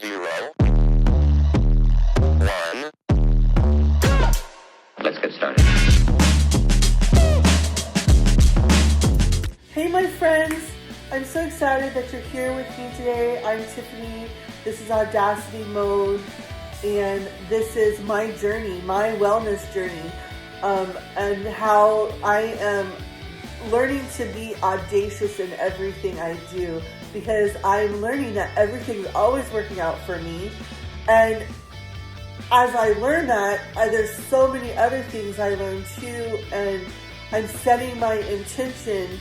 0, 1. Let's get started. Hey my friends, I'm so excited that you're here with me today. I'm Tiffany, this is Audacity Mode, and this is my journey, my wellness journey, and how I am learning to be audacious in everything I do, because I'm learning that everything's always working out for me. And as I learn that, there's so many other things I learn too, and I'm setting my intention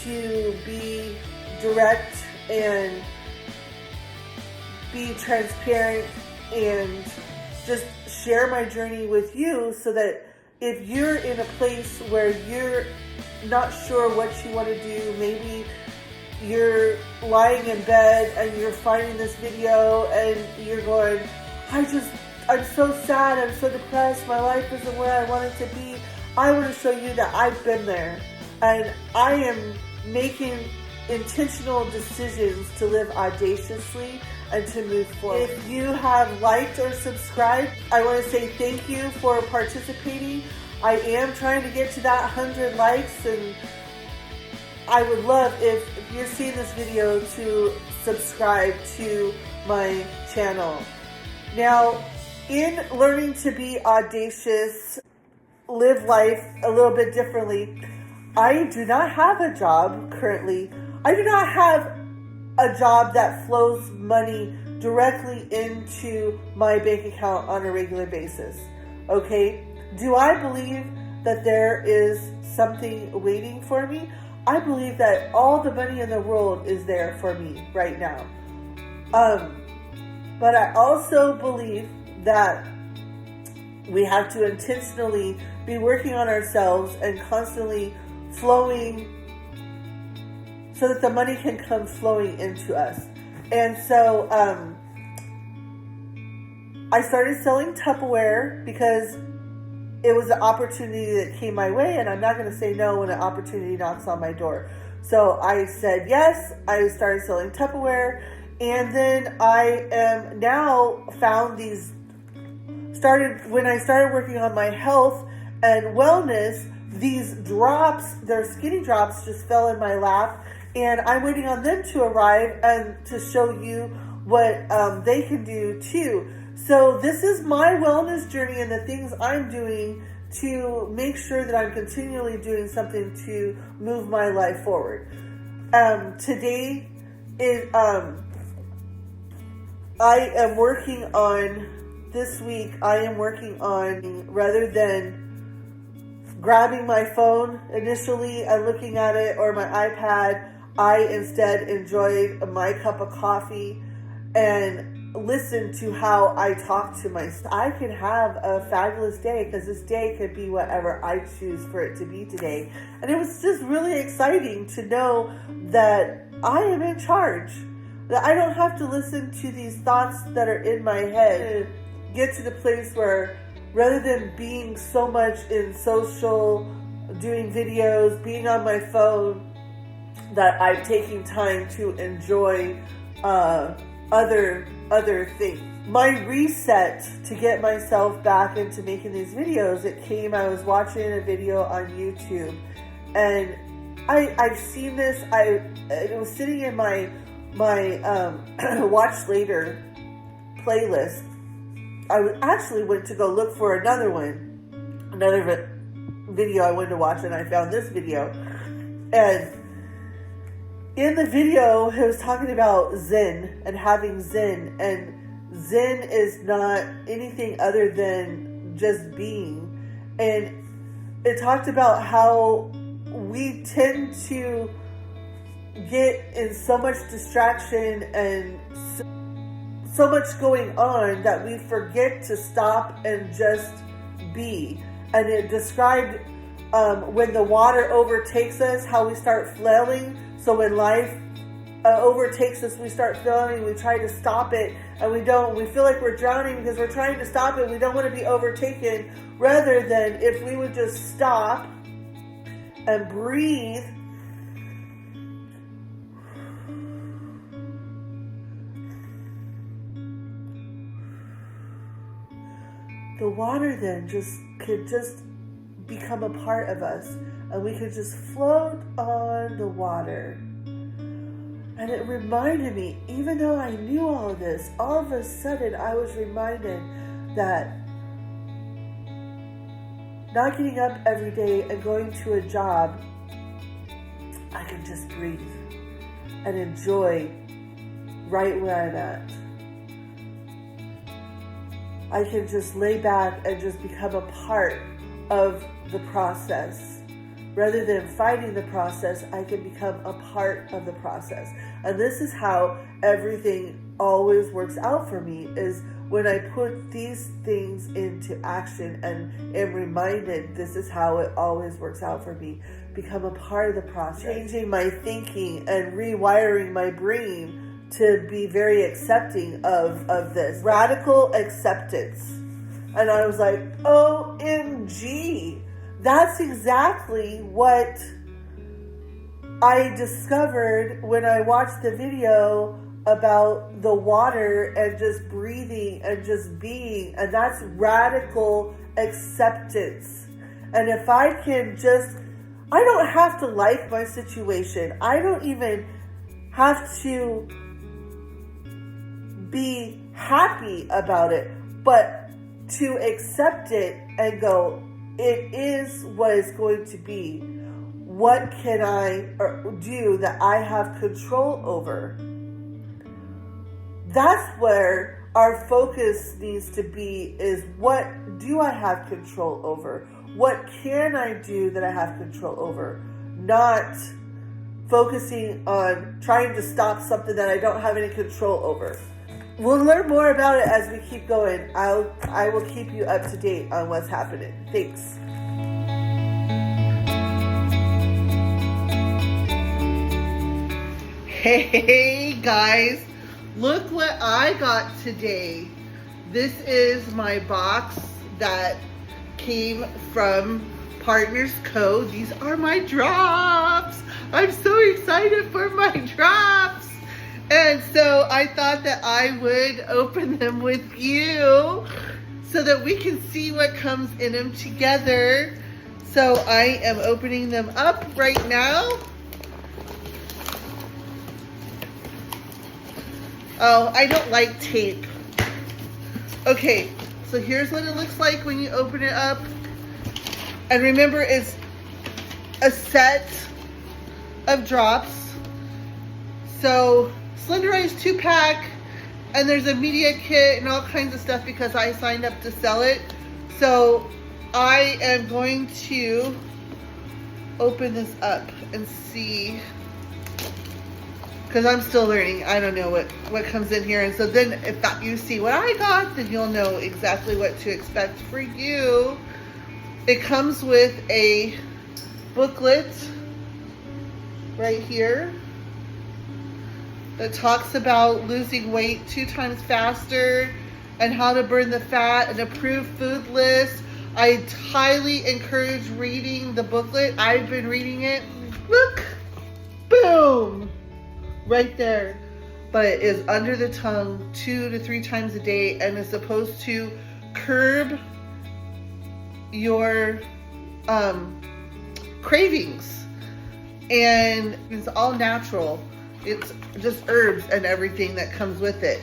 to be direct and be transparent and just share my journey with you, so that if you're in a place where you're not sure what you want to do, maybe you're lying in bed and you're finding this video and you're going, I'm so sad, I'm so depressed, my life isn't where I want it to be. I want to show you that I've been there, and I am making intentional decisions to live audaciously and to move forward. If you have liked or subscribed, I want to say thank you for participating. I am trying to get to that 100 likes, and I would love if you're seeing this video to subscribe to my channel. Now, in learning to be audacious, live life a little bit differently, I do not have a job currently. I do not have a job that flows money directly into my bank account on a regular basis. Okay? Do I believe that there is something waiting for me? I believe that all the money in the world is there for me right now. But I also believe that we have to intentionally be working on ourselves and constantly flowing so that the money can come flowing into us. And so I started selling Tupperware because it was an opportunity that came my way, and I'm not going to say no when an opportunity knocks on my door. So I said yes. I started selling Tupperware, and then I am now when I started working on my health and wellness, these drops, they're skinny drops, just fell in my lap, and I'm waiting on them to arrive and to show you what they can do too. So this is my wellness journey and the things I'm doing to make sure that I'm continually doing something to move my life forward. Today is this week I am working on, rather than grabbing my phone initially and looking at it, or my iPad, I instead enjoyed my cup of coffee and listen to how I talk to myself. I can have a fabulous day, because this day could be whatever I choose for it to be today. And it was just really exciting to know that I am in charge, that I don't have to listen to these thoughts that are in my head. Get to the place where, rather than being so much in social, doing videos, being on my phone, that I'm taking time to enjoy other things. My reset to get myself back into making these videos, I was watching a video on YouTube, and I've seen this, it was sitting in my watch later playlist. I actually went to go look for another video I wanted to watch, and I found this video. And in the video, it was talking about Zen and having Zen. And Zen is not anything other than just being. And it talked about how we tend to get in so much distraction and so much going on that we forget to stop and just be. And it described when the water overtakes us, how we start flailing. So when life overtakes us, we start flailing, we try to stop it, and we don't. We feel like we're drowning because we're trying to stop it. We don't want to be overtaken, rather than if we would just stop and breathe the water then could just become a part of us, and we could just float on the water. And it reminded me, even though I knew all of this, all of a sudden I was reminded that not getting up every day and going to a job, I can just breathe and enjoy right where I'm at. I can just lay back and just become a part of the process. Rather than fighting the process, I can become a part of the process. And this is how everything always works out for me, is when I put these things into action and am reminded this is how it always works out for me. Become a part of the process. Changing my thinking and rewiring my brain to be very accepting of this. Radical acceptance. And I was like, OMG. That's exactly what I discovered when I watched the video about the water and just breathing and just being. And that's radical acceptance. And if I can I don't have to like my situation. I don't even have to be happy about it, but to accept it and go, it is what it's going to be. What can I do that I have control over? That's where our focus needs to be, is what do I have control over? What can I do that I have control over? Not focusing on trying to stop something that I don't have any control over. We'll learn more about it as we keep going. I will keep you up to date on what's happening. Thanks. Hey guys, look what I got today. This is my box that came from Partners Co. These are my drops. I'm so excited for my drops. And so I thought that I would open them with you so that we can see what comes in them together. So I am opening them up right now. Oh, I don't like tape. Okay, so here's what it looks like when you open it up. And remember, it's a set of drops. So Slenderize 2-pack, and there's a media kit and all kinds of stuff because I signed up to sell it. So I am going to open this up and see, because I'm still learning. I don't know what comes in here. And so then if you see what I got, then you'll know exactly what to expect for you. It comes with a booklet right here that talks about losing weight 2 times faster and how to burn the fat, an approved food list. I highly encourage reading the booklet. I've been reading it. Look, boom, right there. But it is under the tongue 2 to 3 times a day and is supposed to curb your cravings. And it's all natural. It's just herbs and everything that comes with it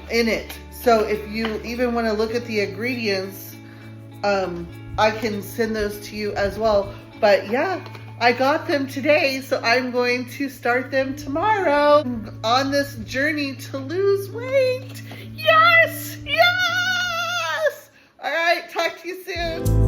in it. So if you even want to look at the ingredients, I can send those to you as well. But yeah, I got them today, so I'm going to start them tomorrow on this journey to lose weight. Yes! Yes! All right, talk to you soon.